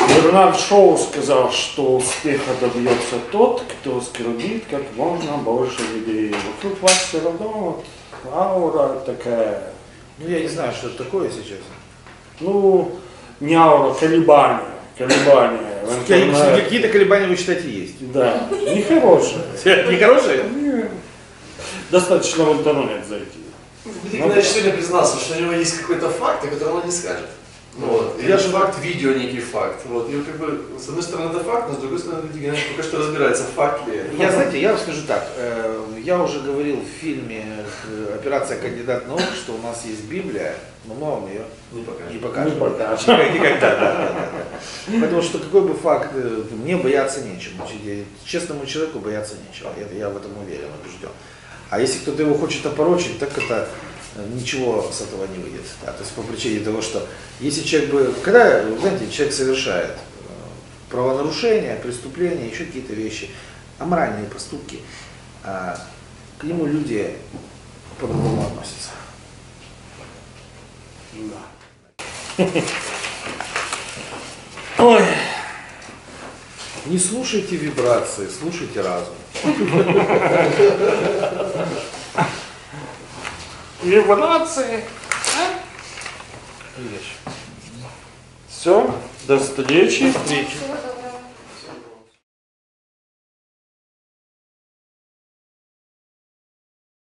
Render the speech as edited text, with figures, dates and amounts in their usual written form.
Бернард Шоу сказал, что успеха добьется тот, кто скорбит как можно больше людей. Вокруг вас все равно вот аура такая. Ну я не знаю, что это такое сейчас. Ну, не аура, колебания. Колебания. Какие-то колебания вы считаете есть? Да, нехорошие. Нехорошие? Нет. Достаточно в интернет зайти. Николаевич сегодня признался, что у него есть какой-то факт, о котором он не скажет. Вот. И даже факт, видео некий факт. Вот. И как бы, с одной стороны это факт, но с другой стороны Лидия Геннадьевна пока что разбирается, факт ли это. Знаете, я вам скажу так, я уже говорил в фильме «Операция кандидат наук», что у нас есть Библия, но мы вам ее не покажем. Не покажем. Никогда, да. Потому что какой бы факт, мне бояться нечего. Честному человеку бояться нечего. Я в этом уверен, убежден. А если кто-то его хочет опорочить, так это ничего с этого не выйдет. Да, то есть по причине того, что если человек когда, знаете, человек совершает правонарушения, преступления, еще какие-то вещи, аморальные поступки, к нему люди по-другому относятся. Да. Ой. Не слушайте вибрации, слушайте разум. Вибрации. Все, до встречи.